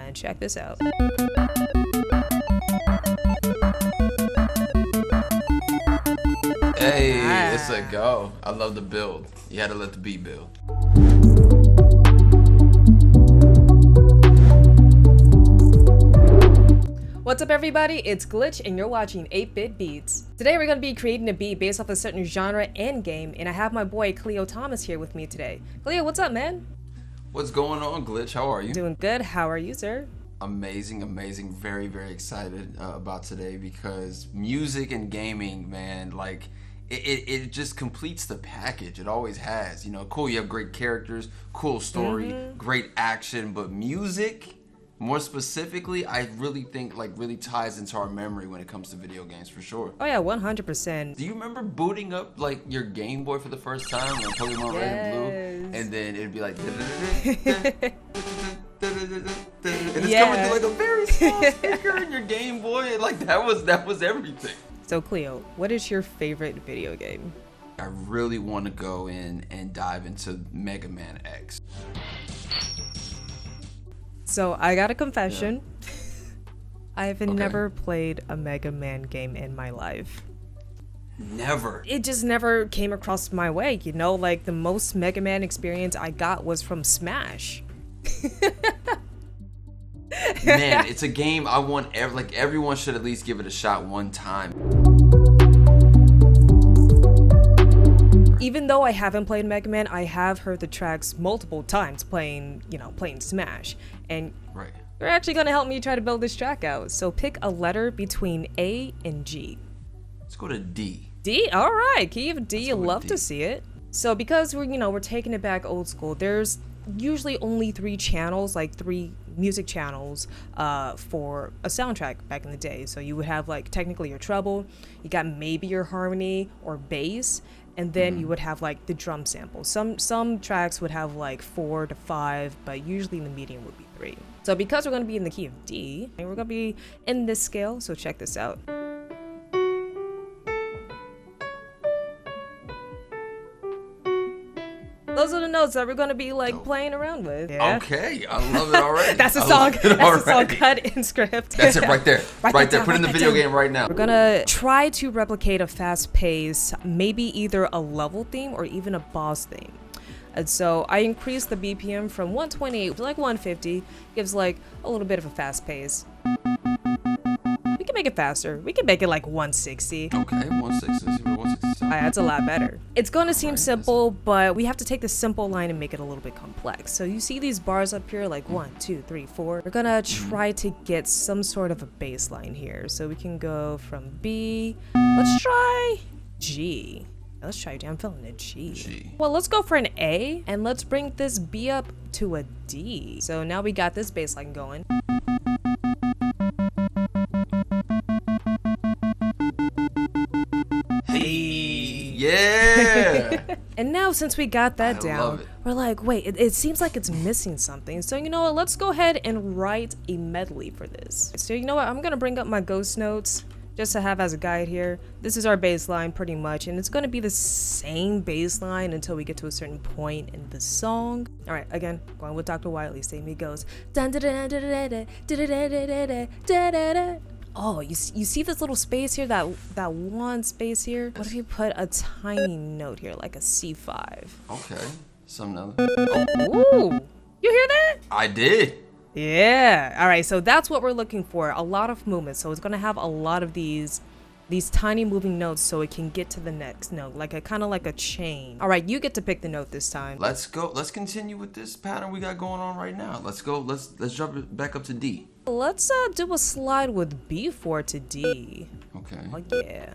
and check this out. Hey, it's a go. I love the build. You had to let the beat build. What's up everybody, it's Glitch and you're watching 8-Bit Beats. Today we're going to be creating a beat based off a certain genre and game, and I have my boy Khleo Thomas here with me today. Khleo, what's up, man? What's going on, Glitch? How are you? Doing good. How are you, sir? Amazing, amazing. Very, very excited about today because music and gaming, man, like it just completes the package. It always has. You know, cool, you have great characters, cool story, great action, but music, more specifically, I really think like really ties into our memory when it comes to video games for sure. Oh yeah, 100%. Do you remember booting up like your Game Boy for the first time, like Pokemon Red and Blue, and then it'd be like, and it's coming through like a very small speaker in your Game Boy, and like that was everything. So Khleo, what is your favorite video game? I really want to go in and dive into Mega Man X. So I got a confession. I've never played a Mega Man game in my life. Never. It just never came across my way, you know? Like the most Mega Man experience I got was from Smash. Man, it's a game I want everyone should at least give it a shot one time. Even though I haven't played Mega Man, I have heard the tracks multiple times playing Smash. And you're actually gonna help me try to build this track out. So pick a letter between A and G. Let's go to D. D? Alright, Keith, D, you love to see it. So because we're taking it back old school, there's usually only 3 channels, like 3 music channels for a soundtrack back in the day. So you would have like technically your treble, you got maybe your harmony or bass, and then you would have like the drum sample. Some tracks would have like 4 to 5, but usually the median would be 3. So because we're going to be in the key of D, and we're going to be in this scale, so check this out. Those are the notes that we're gonna be like playing around with. Yeah? Okay, I love it already. That's a song. That's a song cut in script. That's it right there. Right there. Put it in the video game right now. We're gonna try to replicate a fast pace, maybe either a level theme or even a boss theme. And so I increased the BPM from 128 to like 150. Gives like a little bit of a fast pace. We can make it faster. We can make it like 160. Okay, 160. 160. That's a lot better. It's going to seem simple, but we have to take the simple line and make it a little bit complex. So you see these bars up here, like 1, 2, 3, 4. We're gonna try to get some sort of a bass line here. So we can go from B. Let's try G. Let's try, I'm feeling a G. Well, let's go for an A, and let's bring this B up to a D. So now we got this bass line going. Yeah. And now since we got that down, we're like, wait, it seems like it's missing something. So you know what, let's go ahead and write a medley for this. So you know what, I'm gonna bring up my ghost notes just to have as a guide here. This is our bass line pretty much, and it's gonna be the same bass line until we get to a certain point in the song. All right, again, going with Dr. Wiley, same he goes. Oh, you see this little space here, that one space here? What if you put a tiny note here, like a C5? Okay, something else. Ooh, you hear that? I did. Yeah, all right, so that's what we're looking for, a lot of movement. So it's gonna have a lot of these tiny moving notes so it can get to the next note, like a kind of like a chain. All right, you get to pick the note this time. Let's go, let's continue with this pattern we got going on right now. Let's go, let's jump it back up to D. Let's do a slide with B4 to D. Okay. Oh yeah.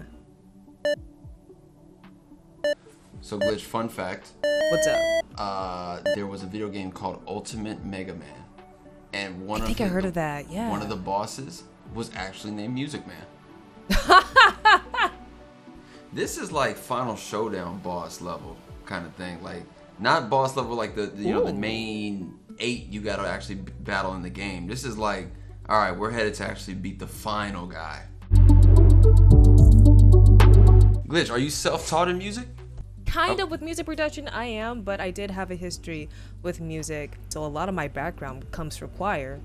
So Glitch, fun fact. What's up? There was a video game called Ultimate Mega Man. And I think I heard of that, yeah. One of the bosses was actually named Music Man. This is like Final Showdown boss level kind of thing. Like, not boss level like the the main 8 you gotta actually battle in the game. This is like, all right, we're headed to actually beat the final guy. Glitch, are you self-taught in music? Kind of with music production, I am, but I did have a history with music, so a lot of my background comes from choir.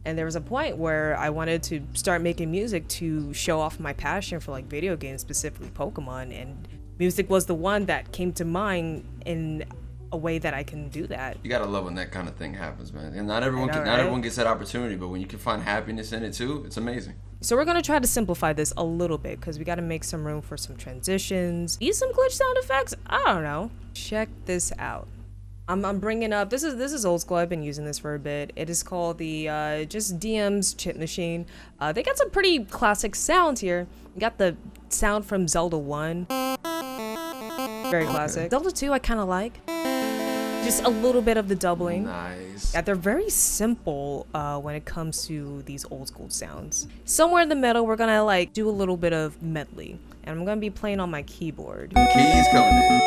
And there was a point where I wanted to start making music to show off my passion for like video games, specifically Pokemon, and music was the one that came to mind in a way that I can do that. You gotta love when that kind of thing happens, man. And not everyone gets that opportunity, but when you can find happiness in it too, it's amazing. So we're gonna try to simplify this a little bit because we gotta make some room for some transitions, use some glitch sound effects. I don't know. Check this out. I'm bringing up, this is old school. I've been using this for a bit. It is called the just DM's chip machine. They got some pretty classic sounds here. We got the sound from Zelda 1. Very classic. Zelda 2 I kind of like. Just a little bit of the doubling. Nice. Yeah, they're very simple when it comes to these old school sounds. Somewhere in the middle, we're gonna like do a little bit of medley. And I'm gonna be playing on my keyboard. Keys coming in.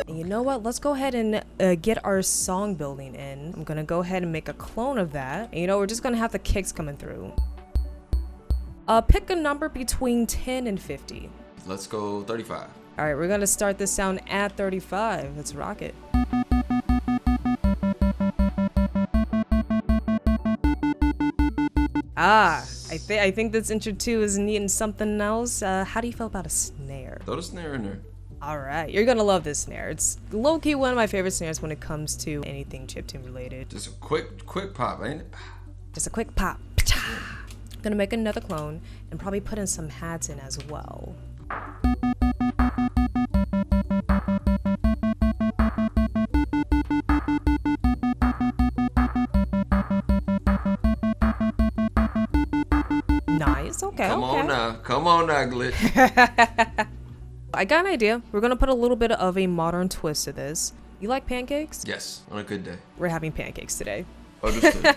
And you know what? Let's go ahead and get our song building in. I'm gonna go ahead and make a clone of that. And you know, we're just gonna have the kicks coming through. Pick a number between 10 and 50. Let's go 35. All right, we're gonna start this sound at 35. Let's rock it. I think this intro 2 is needing something else. How do you feel about a snare? Throw the snare in there. All right, you're gonna love this snare. It's low-key one of my favorite snares when it comes to anything chiptune related. Just a quick pop, ain't it? Just a quick pop. Gonna make another clone and probably put in some hats in as well. Nice, okay, Come on now, Glitch. I got an idea. We're gonna put a little bit of a modern twist to this. You like pancakes? Yes, on a good day. We're having pancakes today. Understood.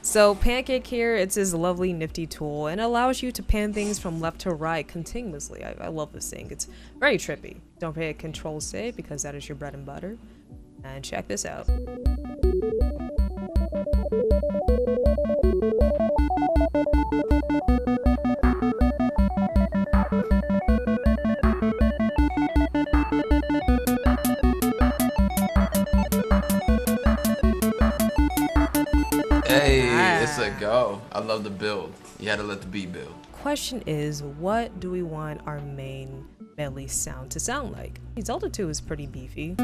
So Pancake here, it's this lovely nifty tool and allows you to pan things from left to right continuously. I love this thing. It's very trippy. Don't forget Control Save because that is your bread and butter. And check this out. It's a go. I love the build. You had to let the beat build. Question is, what do we want our main medley sound to sound like? Zelda 2 is pretty beefy.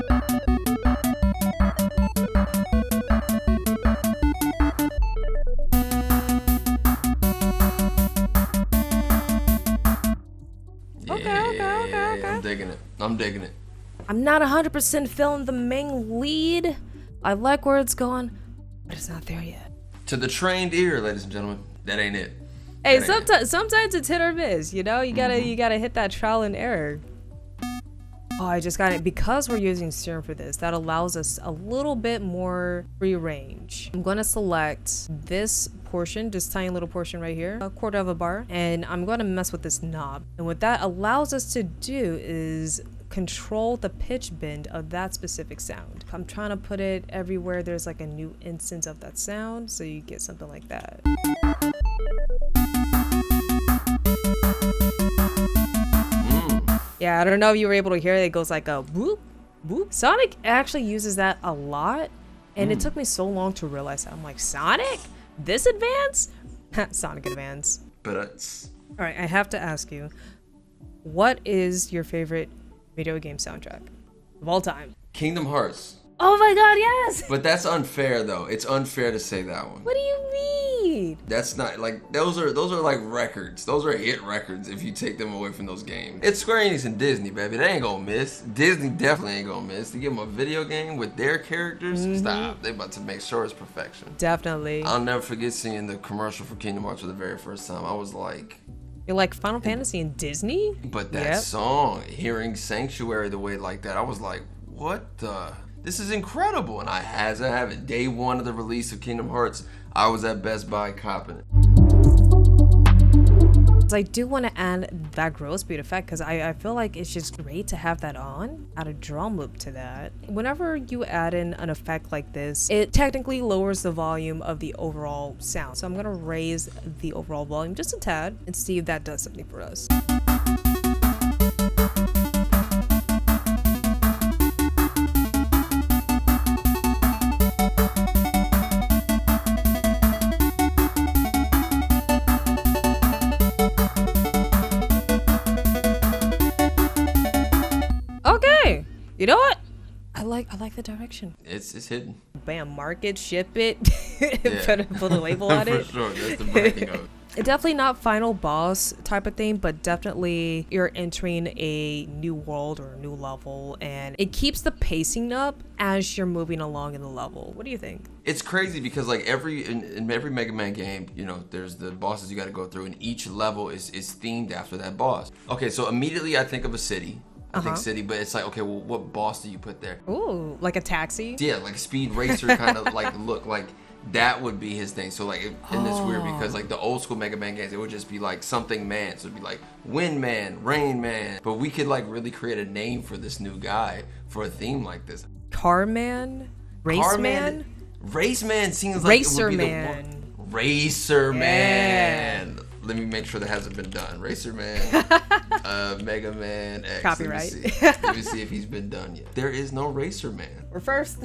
Okay. I'm digging it. I'm not 100% feeling the main lead. I like where it's going, but it's not there yet. To the trained ear, ladies and gentlemen, that ain't it. Hey, sometimes it's hit or miss, you know? You gotta hit that trial and error. Oh, I just got it. Because we're using Serum for this, that allows us a little bit more free range. I'm gonna select this portion, this tiny little portion right here, 1/4 of a bar, and I'm gonna mess with this knob. And what that allows us to do is control the pitch bend of that specific sound. I'm trying to put it everywhere there's like a new instance of that sound, so you get something like that. Yeah, I don't know if you were able to hear it. It goes like a whoop, whoop. Sonic actually uses that a lot, and it took me so long to realize that. I'm like, Sonic? This advance? Sonic Advance. But it's... All right, I have to ask you, what is your favorite video game soundtrack of all time? Kingdom Hearts. Oh my god, yes! But that's unfair though. It's unfair to say that one. What do you mean? That's not like those are like records. Those are hit records if you take them away from those games. It's Square Enix and Disney, baby. They ain't gonna miss. Disney definitely ain't gonna miss. To give them a video game with their characters, stop. They about to make sure it's perfection. Definitely. I'll never forget seeing the commercial for Kingdom Hearts for the very first time. I was like, you're like Final Fantasy and Disney? but that song, hearing Sanctuary the way like that, I was like, what the? This is incredible. And I have it. Day one of the release of Kingdom Hearts, I was at Best Buy copping it. I do want to add that growth speed effect because I feel like it's just great to have that on. Add a drum loop to that. Whenever you add in an effect like this, it technically lowers the volume of the overall sound. So I'm going to raise the overall volume just a tad and see if that does something for us. You know what? I like the direction. It's hidden. Bam, mark it, ship it, Yeah. put a label on it. For sure, that's the breaking of it. Definitely not final boss type of thing, but definitely you're entering a new world or a new level, and it keeps the pacing up as you're moving along in the level. What do you think? It's crazy because like in every Mega Man game, you know, there's the bosses you got to go through, and each level is themed after that boss. Okay, so immediately I think of a city. I think city, but it's like, okay, well, what boss do you put there? Ooh, like a taxi? Yeah, like a speed racer kind of like look, like that would be his thing. So like, and it's weird because like the old school Mega Man games, it would just be like something man. So it'd be like Wind Man, Rain Man. But we could like really create a name for this new guy for a theme like this. Car Man? Race Man? Race Man seems like Racer it would be Man. the one. Racer Yeah. Man. Let me make sure that hasn't been done. Racer Man, Mega Man X. Copyright. Let me see if he's been done yet. There is no Racer Man. We're first.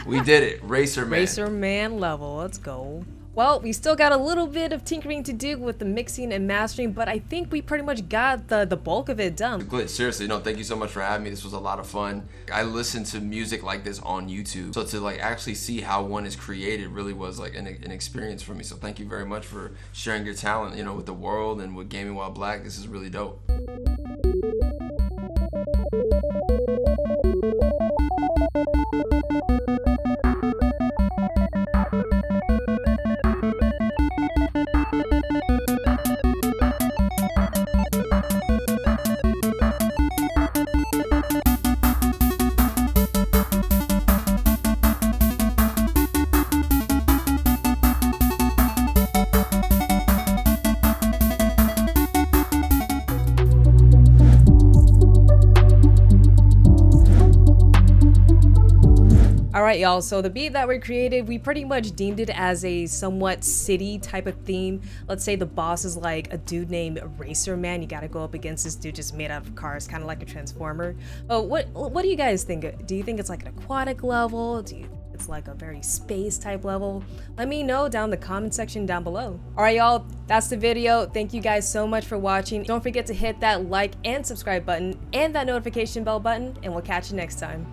We did it. Racer Man. Racer Man level. Let's go. Well, we still got a little bit of tinkering to do with the mixing and mastering, but I think we pretty much got the bulk of it done. Glitch, seriously, no, thank you so much for having me. This was a lot of fun. I listened to music like this on YouTube, so to like actually see how one is created really was like an experience for me. So thank you very much for sharing your talent, you know, with the world and with Gaming While Black. This is really dope. Alright y'all, so the beat that we created, we pretty much deemed it as a somewhat city type of theme. Let's say the boss is like a dude named Racer Man. You gotta go up against this dude just made out of cars, kind of like a transformer. Oh, what do you guys think? Do you think it's like an aquatic level? Do you think it's like a very space type level? Let me know down in the comment section down below. Alright y'all, that's the video. Thank you guys so much for watching. Don't forget to hit that like and subscribe button and that notification bell button, and we'll catch you next time.